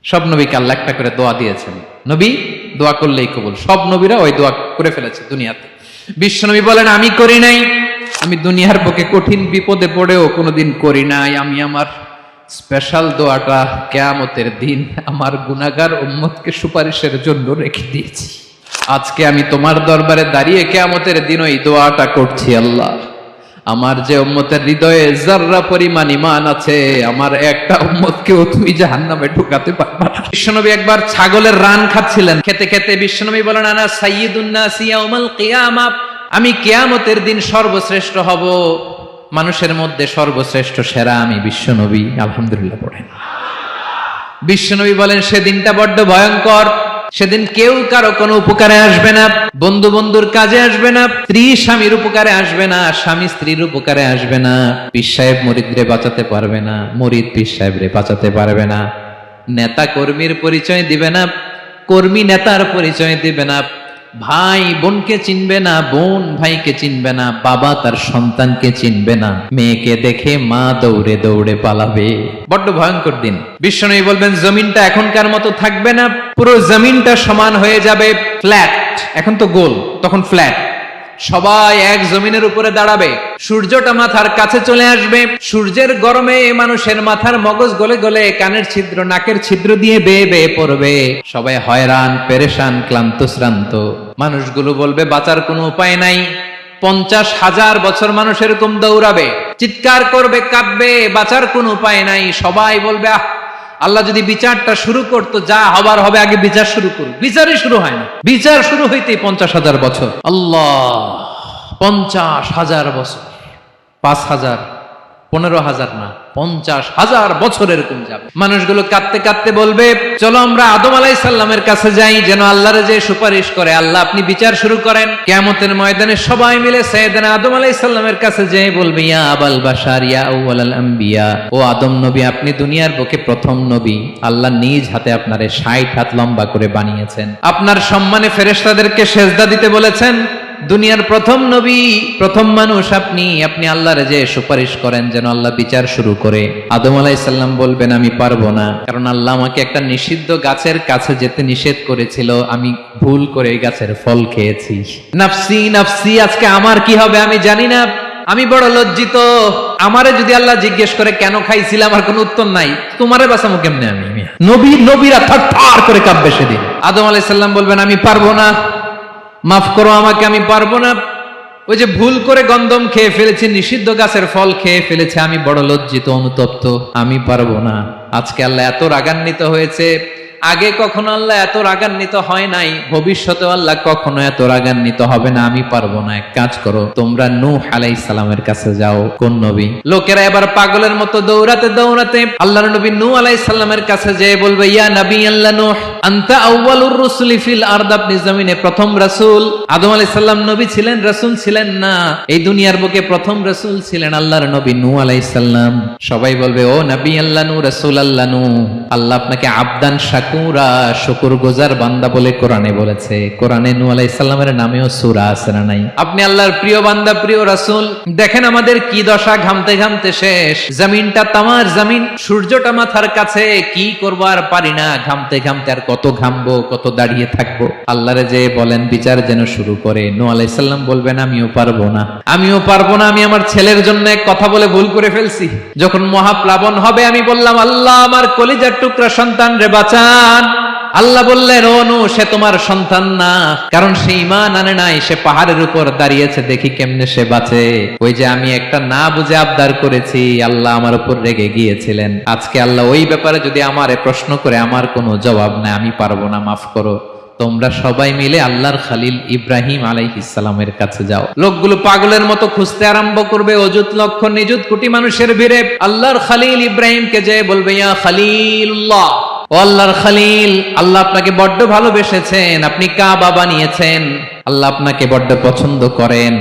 সব নবীকে আল্লাহ একটা করে দোয়া দিয়েছেন, নবী দোয়া করলেই কবুল। সব নবীরা ওই দোয়া করে ফেলেছে দুনিয়াতে। বিশ্বনবী বলেন আমি করি নাই, আমি দুনিয়ার বুকে কঠিন বিপদে পড়েও কোনোদিন করি নাই। আমি আমার স্পেশাল দোয়াটা কিয়ামতের দিন আমার গুনাহগার উম্মতকে সুপারিশের জন্য রেখে দিয়েছি। আজকে আমি তোমার দরবারে দাঁড়িয়ে কিয়ামতের দিন ওই দোয়াটা করছি, আল্লাহ আমার যে উম্মতের হৃদয়ে যাররা পরিমাণ ঈমান আছে, আমার একটা উম্মতকেও তুমি জাহান্নামে ঢুকাতে পারবা না। বিশ্বনবী একবার ছাগলের রান খাচ্ছিলেন, খেতে খেতে বিশ্বনবী বলেন আনা সাইয়্যিদুন নাস ইয়াউমাল কিয়ামা, আমি কিয়ামতের দিন সর্বশ্রেষ্ঠ হব, মানুষের মধ্যে সর্বশ্রেষ্ঠ সেরা আমি বিশ্বনবী। আলহামদুলিল্লাহ পড়েন। বিশ্বনবী বলেন সেদিনটা বড্ড ভয়ঙ্কর, সেদিন কেউ কারো কোনো উপকারে আসবে না, বন্ধু বন্ধুর কাজে আসবে না, স্ত্রী স্বামীর উপকারে আসবে না, স্বামী স্ত্রীর উপকারে আসবে না, পীর সাহেব মুরিদরে বাঁচাতে পারবে না, মুরিদ পীর সাহেবরে বাঁচাতে পারবে না, নেতা কর্মীর পরিচয় দিবে না, কর্মী নেতার পরিচয় দিবে না, ভাই বোনকে চিনবে না, বোন ভাইকে চিনবে না, বাবা তার সন্তানকে চিনবে না, মেয়েকে দেখে মা দৌড়ে দৌড়ে পালাবে। বড্ড ভয়ঙ্কর দিন। বিশ্বনবী বলবেন জমিনটা এখনকার মতো থাকবে না, পুরো জমিনটা সমান হয়ে যাবে, ফ্ল্যাট। এখন তো গোল, তখন ফ্ল্যাট। সবাই এক জমিনের উপরে দাঁড়াবে, সূর্যটা মাথার কাছে চলে আসবে, সূর্যের গরমে মানুষের মাথার মগজ গলে গলে কানের ছিদ্র নাকের ছিদ্র দিয়ে বেয়ে বেয়ে পড়বে। সবাই হয়রান পেরেশান ক্লান্ত শ্রান্ত। মানুষগুলো বলবে বাঁচার কোনো উপায় নাই। 50,000 বছর মানুষ এরকম দৌড়াবে, চিৎকার করবে, কাঁদবে, বাঁচার কোনো উপায় নাই। সবাই বলবে আহ, আল্লাহ যদি বিচারটা শুরু করতো, যা হবার হবে, আগে বিচার শুরু করুন। বিচারই শুরু হয় না, বিচার শুরু হইতেই 50,000 বছর। আল্লাহ, 50,000 বছর, 5,000, 15,000 না, 50,000 বছর এরকম যাবে। মানুষগুলো কাঁদতে কাঁদতে বলবে চলো আমরা আদম আলাইহিস সালামের কাছে যাই, যেন আল্লাহর যে সুপারিশ করে, আল্লাহ আপনি বিচার শুরু করেন। কিয়ামতের ময়দানে সবাই মিলে সাইয়েদনা আদম আলাইহিস সালামের কাছে যেয়ে বলবে ইয়া আবাল বাশার ইয়া আউয়ালাল আম্বিয়া, ও আদম নবী আপনি দুনিয়ার বুকে প্রথম নবী, আল্লাহ নিজ হাতে আপনারে 60 হাত লম্বা করে বানিয়েছেন, আপনার সম্মানে ফেরেশতাদেরকে সেজদা দিতে বলেছেন, দুনিয়ার প্রথম নবী প্রথম মানুষ আপনি, আপনি আল্লাহর যে সুপারিশ করেন যেন আল্লাহ বিচার শুরু করে। আদম আলাইহিস সালাম বলবেন আমি পারবো না, কারণ আল্লাহ আমাকে একটা নিষিদ্ধ গাছের কাছে যেতে নিষেধ করেছিল, আমি ভুল করে এই গাছের ফল খেয়েছি। নাফসি নাফসি, আজকে আমার কি হবে আমি জানি না, আমি বড় লজ্জিত। আমারে যদি আল্লাহ জিজ্ঞেস করে কেন খাইছিলাম, আমার কোনো উত্তর নাই, তোমারে বাঁচামো কেমনে আমি? নবীরা থারথার করে কাঁপবে সেদিন। আদম আলাইহিস সালাম বলবেন আমি পারবো না, মাফ করো আমাকে, আমি পারবো না। ওই যে ভুল করে গন্ধম খেয়ে ফেলেছি, নিষিদ্ধ গাছের ফল খেয়ে ফেলেছে, আমি বড় লজ্জিত অনুতপ্ত, আমি পারবো না। আজকে আল্লাহ এত রাগান্বিত হয়েছে, আগে কখনো আল্লাহ এত রাগান্বিত হয় নাই, ভবিষ্যতে আল্লাহ কখনো এত রাগান্বিত হবে না। আমি পারবো না, এক কাজ করো তোমরা নূহ আলাইহিস সালামের কাছে যাও। কোন নবী? লোকেরা এবার পাগলের মতো দৌড়াতে দৌড়াতে আল্লাহর নবী নূহ আলাইহিস সালামের কাছে যেয়ে বলবে ইয়া নবী আল্লাহ নূহ আনতা আউয়ালুর রুসুলি ফিল আরদ, আপনি জমিনে প্রথম রাসূল। আদম আলাইহিস সালাম নবী ছিলেন, রাসূল ছিলেন না, এই দুনিয়ার বুকে প্রথম রাসূল ছিলেন আল্লাহর নবী নূহ আলাইহিস সালাম। সবাই বলবে ও নবী আল্লাহ নূহ, রাসূল আল্লাহ নূহ, আল্লাহ আপনাকে আবদান শাকুরা, শুকর গুজার বান্দা বলে কোরআনে বলেছে। কোরআনে নূহ আলাইহিস সালামের নামেও সূরা আছে না নাই? আপনি আল্লাহর প্রিয় বান্দা, প্রিয় রাসূল। দেখেন আমাদের কি দশা, ঘামতে ঘামতে শেষ, জমিনটা তামার জমিন, সূর্যটা মাথার কাছে, কি করবো আর পারি না, ঘামতে ঘামতে আর কত ঘামবো, কত দাঁড়িয়ে থাকবো। আল্লাহরে যে বলেন বিচার যেন শুরু করে। নূহ আলাইহিস সালাম বলবেন আমিও পারবো না, আমিও পারবো না, আমি আমার ছেলের জন্য এক কথা বলে ভুল করে ফেলছি। যখন মহাপ্লাবন হবে আমি বললাম আল্লাহ আমার কলিজার টুকরা সন্তান রে বাঁচান। আল্লাহ বললেন ও নূহ সে তোমার সন্তান না, কারণ সে ঈমান আনে নাই, সে পাহাড়ের উপর দাঁড়িয়েছে, দেখি কেমনে সে বাঁচে। ওই যে আমি একটা না বুঝে আবদার করেছি, আল্লাহ আমার উপর রেগে গিয়েছিলেন। আজকে আল্লাহ ওই ব্যাপারে যদি আমারে প্রশ্ন করে, আমার কোনো জবাব নাই, আমি পারবো না, মাফ করো। তোমরা সবাই মিলে আল্লাহর খলিল ইব্রাহিম আলাইহিস সালামের কাছে যাও। লোকগুলো পাগলের মতো খুঁজতে আরম্ভ করবে, অযুত লক্ষ নিযুত কোটি মানুষের ভিড়ে আল্লাহর খলিল ইব্রাহিমকে যে বলবে ইয়া খলিলুল্লাহ, ও আল্লাহর খলিল, আল্লাহ আপনাকে বড্ড ভালোবেসেছেন, আপনি কাবা বানিয়েছেন, আল্লাহ আপনাকে বড্ড পছন্দ করেন।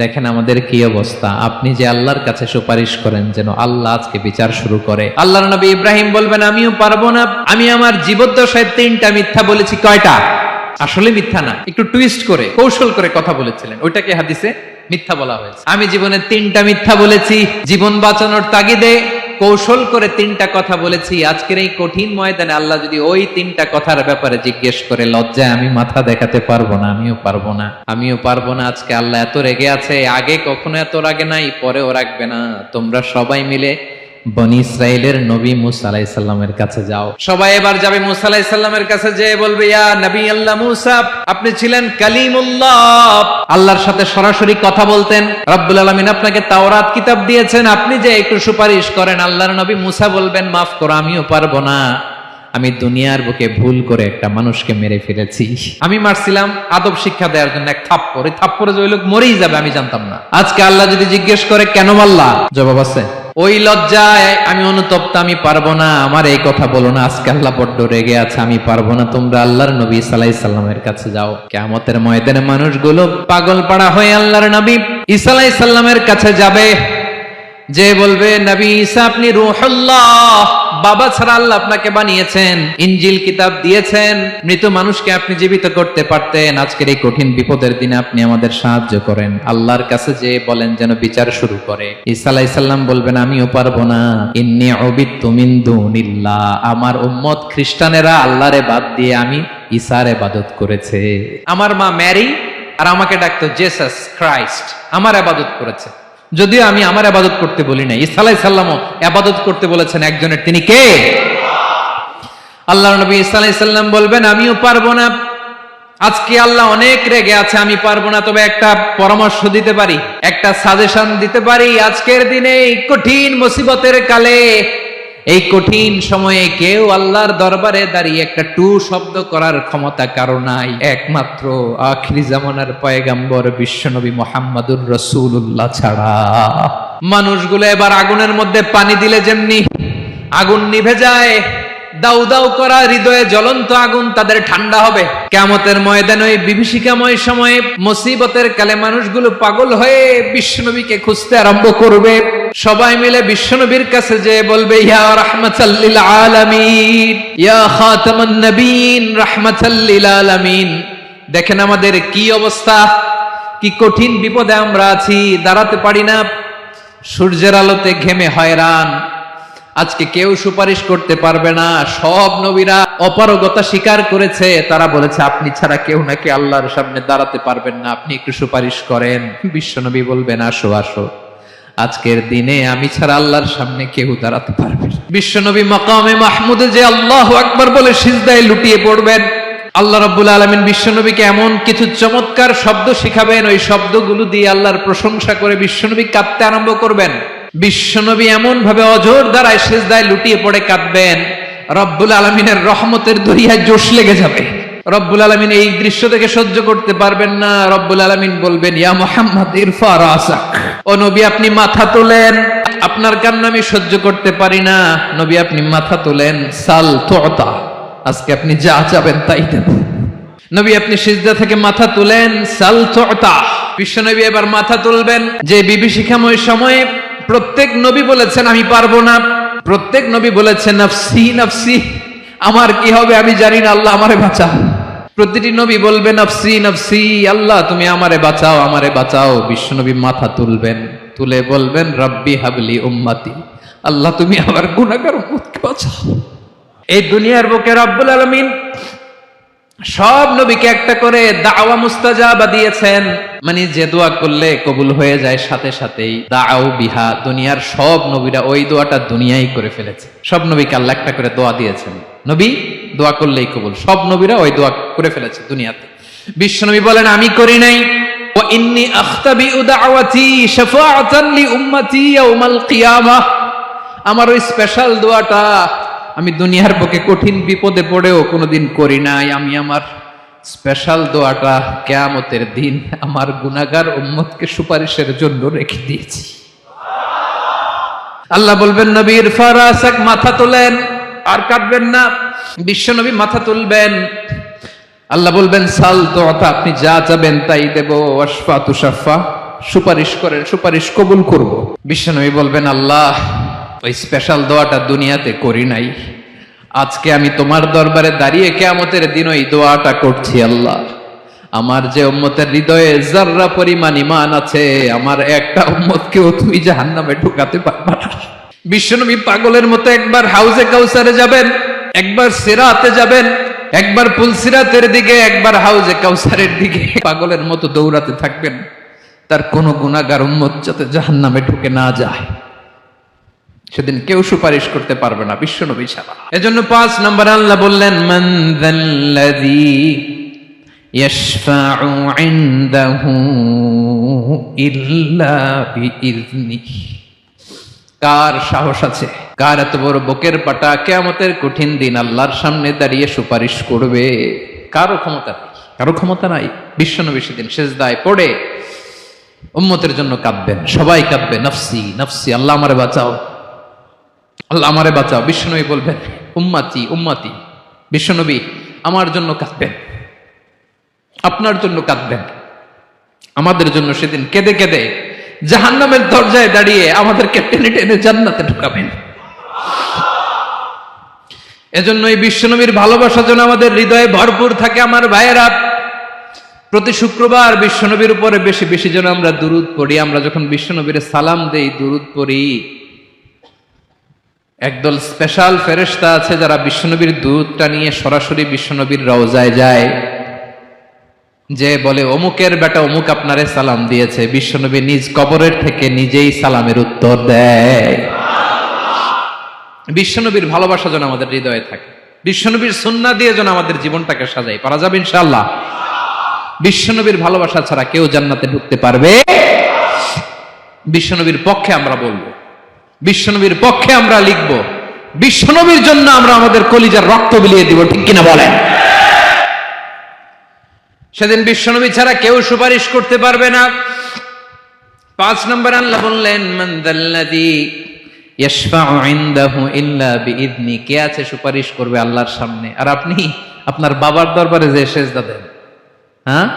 দেখেন আমাদের কি অবস্থা, আপনি যে আল্লাহর কাছে সুপারিশ করেন যেন আল্লাহ আজকে বিচার শুরু করে। আল্লাহর নবী ইব্রাহিম বলবেন আমিও পারবো না, আমি আমার জীবদ্দশায় 3টা মিথ্যা বলেছি। কয়টা? আসলে মিথ্যা না, একটু টুইস্ট করে কৌশল করে কথা বলেছিলেন, ওইটাকে হাদিসে মিথ্যা বলা হয়েছে। আমি জীবনে 3টা মিথ্যা বলেছি, জীবন বাঁচানোর তাগিদে কৌশল করে 3টা কথা বলেছি, আজকের এই কঠিন ময়দানে আল্লাহ যদি ওই 3টা কথার ব্যাপারে জিজ্ঞেস করে, লজ্জায় আমি মাথা দেখাতে পারবো না, আমিও পারবো না। আজকে আল্লাহ এত রেগে আছে, আগে কখনো এত রাগে নাই, পরেও রাখবে না। তোমরা সবাই মিলে বনি ইসরাইলের নবী মুসা আলাইহিস সালামের কাছে যাও। সবাই এবার যাবে মুসা আলাইহিস সালামের কাছে, যেয়ে বলবে, ইয়া নবী আল্লাহ মুসা, আপনি ছিলেন কালিমুল্লাহ, আল্লাহর সাথে সরাসরি কথা বলতেন। রব্বুল আলামিন আপনাকে তাওরাত কিতাব দিয়েছেন, আপনি যে একটু সুপারিশ করেন। আল্লাহর নবী মুসা বলবেন, মাফ করো, আমিও পারবো না। আমি দুনিয়ার বুকে ভুল করে একটা মানুষকে মেরে ফেলেছি। আমি মারছিলাম আদব শিক্ষা দেওয়ার জন্য এক থাপ্পড়, এই থাপ্পড়ে যে ওই লোক মরেই যাবে আমি জানতাম না। আজকে আল্লাহ যদি জিজ্ঞেস করে কেন মারলা, জবাব আছে। ওই লজ্জায় আমি অনুতপ্ত, আমি পারবো না, আমার এই কথা বলো না। আজকে আল্লাহ বড্ড রেগে আছে, আমি পারবো না। তোমরা আল্লাহর নবী ঈসা আলাইহিস সালামের কাছে যাও। কিয়ামতের ময়দানে মানুষগুলো পাগল পাড়া হয়ে আল্লাহর নবী ঈসা আলাইহিস সালামের কাছে যাবে, যে বলবে, নবী ঈসা আপনি রূহুল্লাহ, বাবা ছাড়া আল্লাহ আপনাকে বানিয়েছেন, ইনজিল কিতাব দিয়েছেন, মৃত মানুষকে আপনি জীবিত করতে পারতেন। আজকের এই কঠিন বিপদের দিনে আপনি আমাদের সাহায্য করেন। আল্লাহর কাছে যে বলেন যেন বিচার শুরু করে। ঈসা আলাইহিস সালাম বলবেন, আমিও পারবো না। ইন্নী উবিদতু মিন দুনিল্লাহ, আমার উম্মত খ্রিস্টানেরা আল্লাহরে বাদ দিয়ে আমি ঈসার ইবাদত করেছে। আমার মা ম্যারি আর আমাকে ডাকতো জেসাস ক্রাইস্ট, আমার ইবাদত করেছে। যদিও আমি আমার ইবাদত করতে বলি না, ঈসা আলাইহিস সালামও ইবাদত করতে বলেছেন একজনের, তিনি কে? আল্লাহর নবী ঈসা আলাইহিস সালাম বলবেন, আমিও পারবো না। আজকে আল্লাহ অনেক রেগে আছে, আমি পারবো না। তবে একটা পরামর্শ দিতে পারি, একটা সাজেশন দিতে পারি। আজকের দিনে এই কঠিন মুসিবতের কালে, এই কঠিন সময়ে কেউ আল্লাহর দরবারে দাঁড়িয়ে একটা টু শব্দ করার ক্ষমতা কারো নাই, একমাত্র আখিরি জামানার পয়গম্বর বিশ্বনবী মুহাম্মদুর রাসূলুল্লাহ ছাড়া। মানুষগুলো এবার আগুনের মধ্যে পানি দিলে যেমনি আগুন নিভে যায়, দাউ দাউ করা হৃদয়ে জ্বলন্ত আগুন তাদের ঠান্ডা হবে। কিয়ামতের ময়দানে ওই বিভীষিকাময় সময়ে, মুসিবতের কালে মানুষগুলো পাগল হয়ে বিশ্বনবীকে খুঁজতে আরম্ভ করবে। সবাই মিলে বিশ্বনবীর কাছে যেয়ে বলবে, ইয়া রাহমাতাল লিল আলামিন, ইয়া খাতামান নবিয়্যিন, রাহমাতাল লিল আলামিন। দেখেন আমাদের কি অবস্থা, কি কঠিন বিপদে আমরা আছি, দাঁড়াতে পারি না, সূর্যের আলোতে ঘেমে হয়রান। আজকে কেউ সুপারিশ করতে পারবে না। সব নবীরা অপারগতা স্বীকার করেছে, তারা বলেছে আপনি ছাড়া কেউ নাকি আল্লাহর সামনে দাঁড়াতে পারবেন না, আপনি একটু সুপারিশ করেন। বিশ্বনবী বলবেন, আসো আসো, আজকের দিনে আমি ছাড়া আল্লাহর সামনে কেউ দাঁড়াতে পারবে না। বিশ্বনবী মাকামে মাহমুদে যে আল্লাহু আকবার বলে সিজদায় লুটিয়ে পড়বেন। আল্লাহ রাব্বুল আলামিন বিশ্বনবীকে এমন কিছু চমৎকার শব্দ শিখাবেন, ওই শব্দগুলো দিয়ে আল্লাহর প্রশংসা করে বিশ্বনবী কাঁদতে আরম্ভ করবেন। বিশ্বনবী এমন ভাবে অজর দ্বারায় সিজদায় লুটিয়ে পড়ে কাঁদবেন, রব্বুল আলামিনের রহমতের দরিয়ায় জোশ লেগে যাবে। রব্বুল আলামিন এই দৃশ্য থেকে সহ্য করতে পারবেন না। রব্বুল আলামিন বলবেন, ইয়া মুহাম্মদ ইরফা রাসাক, ও নবী আপনি মাথা তোলেন, আপনার কান্না আমি সহ্য করতে পারি না। নবী আপনি মাথা তোলেন, সাল তুতা, আজকে আপনি যা চাবেন তাই দেব। নবী আপনি সিজদা থেকে মাথা তুলেন, সাল তুতা। বিশ্বনবী এবার মাথা তুলবেন। যে বিভীষিকাময় সময়ে প্রত্যেক নবী বলেছেন আমি পারবো না, প্রত্যেক নবী বলেছেন নাফসি নাফসি, আমার কি হবে আমি জানি না, আল্লাহ আমারে বাঁচাও। প্রতিটি নবী বলবে নাফসি নাফসি, আল্লাহ তুমি আমারে বাঁচাও, আমারে বাঁচাও। বিশ্বনবী মাথা তুলবেন, তুলে বলবেন রব্বি হাবলি উম্মতি, আল্লাহ তুমি আমার গুনাহগার উম্মতকে বাঁচাও। এই দুনিয়ার বুকে রব্বুল আলামিন সব নবীকে একটা করে দাওয়া মুস্তাজাবা দিয়েছেন, মানে যে দোয়া করলে কবুল হয়ে যায় সাথে সাথেই। দাও বিহা, দুনিয়ার সব নবীরা ওই দোয়াটা দুনিয়ায় করে ফেলেছে। সব নবীকে আল্লাহ একটা করে দোয়া দিয়েছেন, নবী দোয়া করলেই কবুল। সব নবীরা ওই দোয়া করে ফেলেছে দুনিয়াতে। বিশ্বনবী বলেন আমি করি নাই। ওয়া ইন্নী আখতাবিউ দাওয়াতি শাফাআতান লি উম্মতি ইয়াউমাল কিয়ামাহ, আমার ওই স্পেশাল দোয়াটা আমি দুনিয়ার বুকে কঠিন বিপদে পড়েও কোনোদিন করি নাই। আমি আমার স্পেশাল দোয়াটা কিয়ামতের দিন আমার গুনাহগার উম্মতকে সুপারিশের জন্য রেখে দিয়েছি। আল্লাহ বলবেন নবী ইরফা রাসাক, মাথা তোলেন, আর কাটবেন না। বিশ্বনবী মাথা তুলবেন। আল্লাহ বলবেন সাল তুতা, আপনি যা চাবেন তাই দেব। ওয়াশফা তুশাফা, সুপারিশ করেন, সুপারিশ কবুল করব। বিশ্বনবী বলবেন আল্লাহ ওই স্পেশাল দোয়াটা দুনিয়াতে করি নাই, আজকে আমি তোমার দরবারে দাঁড়িয়ে কিয়ামতের দিন ওই দোয়াটা করছি। আল্লাহ আমার যে উম্মতের হৃদয়ে যাররা পরিমাণ ঈমান আছে, আমার একটা উম্মতকেও তুমি জাহান্নামে ঢুকাতে পারবা না। বিশ্বনবী পাগলের মতো একবার হাউজে কাউসারে যাবেন, একবার সিরাতে যাবেন, একবার পুলসিরাতের দিকে, একবার হাউজে কাউসারের দিকে পাগলের মতো দৌড়াতে থাকবেন, তার কোন গুনাহগার উম্মত যাতে জাহান্নামে ঢুকে না যায়। সেদিন কেউ সুপারিশ করতে পারবে না বিশ্বনবী ছাড়া। এজন্য 5 নম্বর আল্লাহ বললেন, মান যাল্লাযী ইয়াশফাউ ইনদাহু ইল্লা বিইযনিহি। কার সাহস আছে, কার এত বড় বুকের পাটা কিয়ামতের কঠিন দিন আল্লাহর সামনে দাঁড়িয়ে সুপারিশ করবে? কারো ক্ষমতা নেই, কারো ক্ষমতা নাই। বিশ্বনবী সেদিন সিজদায় পড়ে উম্মতের জন্য কাঁদবেন, সবাই কাঁদবে, নফসি নফসি, আল্লাহ আমারে বাঁচাও, আল্লাহ আমারে বাঁচাও। বিশ্বনবী বলবেন, উম্মতি উম্মতি। বিশ্বনবী আমার জন্য কাঁদবেন, আপনার জন্য কাঁদবেন, আমাদের জন্য সেদিন কেঁদে কেঁদে জাহান্নামের দরজায় দাঁড়িয়ে আমাদেরকে টেনে টেনে জান্নাতে ঢুকাবেন। এজন্য এই বিশ্বনবীর ভালোবাসা যেন আমাদের হৃদয়ে ভরপুর থাকে। আমার ভাইয়েরা, প্রতি শুক্রবার বিশ্বনবীর উপরে বেশি বেশি যেন আমরা দুরূদ পড়ি। আমরা যখন বিশ্বনবীর সালাম দেই, দুরূদ পড়ি, একদল স্পেশাল ফেরেশতা আছে যারা বিশ্বনবীর দুরূদটা নিয়ে সরাসরি বিশ্বনবীর রওজায় যায়, যে বলে অমুকের বেটা অমুক আপনারে সালাম দিয়েছে। বিশ্বনবী নিজ কবরের থেকে নিজেই সালামের উত্তর দেয়। বিশ্বনবীর ভালোবাসা যেন আমাদের হৃদয়ে থাকে, বিশ্বনবীর সুন্নাহ দিয়ে যেন আমাদের জীবনটাকে সাজাই। পারা যাবে ইনশাআল্লাহ। বিশ্বনবীর ভালোবাসা ছাড়া কেউ জান্নাতে ঢুকতে পারবে? বিশ্বনবীর পক্ষে আমরা বলবো, বিশ্বনবীর পক্ষে আমরা লিখবো, বিশ্বনবীর জন্য আমরা আমাদের কলিজার রক্ত বিলিয়ে দিব, ঠিক কিনা বলেন? সেদিন বিশ্বনবী ছাড়া কেউ সুপারিশ করতে পারবে না। 5 নম্বর আল্লাহ বললেন, মান যাল্লাযী ইয়াশফাউ ইনদাহু ইল্লা বিইযনি। কে আছে সুপারিশ করবে আল্লাহর সামনে আর আপনি আপনার বাবার দরবারে যে সেজদা দেন? হ্যাঁ,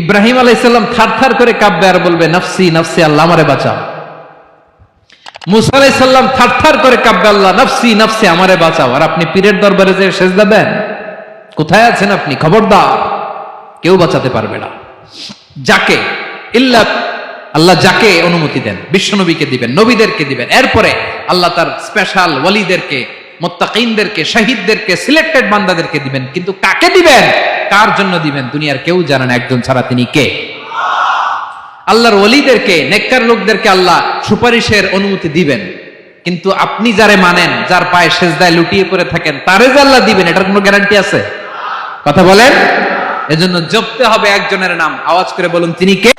ইব্রাহিম আলাইহিস সালাম থারথার করে কাঁপবে আর বলবে, নফসি নফসি, আল্লাহ আমারে বাঁচাও। মুসা আলাইহিস সালাম থারথার করে কাঁপবে, আল্লাহ নফসি নফসি, আমারে বাঁচাও। আর আপনি পীরের দরবারে যে সেজদা দেন? কোথায় আছেন আপনি? খবরদার, কেউ বাঁচাতে পারবে না। যাকে ইল্লা আল্লাহ যাকে অনুমতি দেন, বিশ্বনবীকে দিবেন, নবীদেরকে দিবেন, এরপরে আল্লাহ তার স্পেশাল ওয়ালিদেরকে, মুত্তাকিনদেরকে, শহীদদেরকে, সিলেক্টেড বান্দাদেরকে দিবেন। কিন্তু কাকে দিবেন, কার জন্য দিবেন, দুনিয়ার কেউ জানে না, একজন ছাড়া, তিনি কে? আল্লাহর ওয়ালিদেরকে, নেককার লোকদেরকে আল্লাহ সুপারিশের অনুমতি দিবেন। কিন্তু আপনি যারে মানেন, যার পায়ে সেজদায় লুটিয়ে পড়ে থাকেন, তারে যে আল্লাহ দিবেন, এটার কোনো গ্যারান্টি আছে? কথা বলেন। এজন্য জপতে হবে একজনের নাম, আওয়াজ করে বলুন, তিনি কে?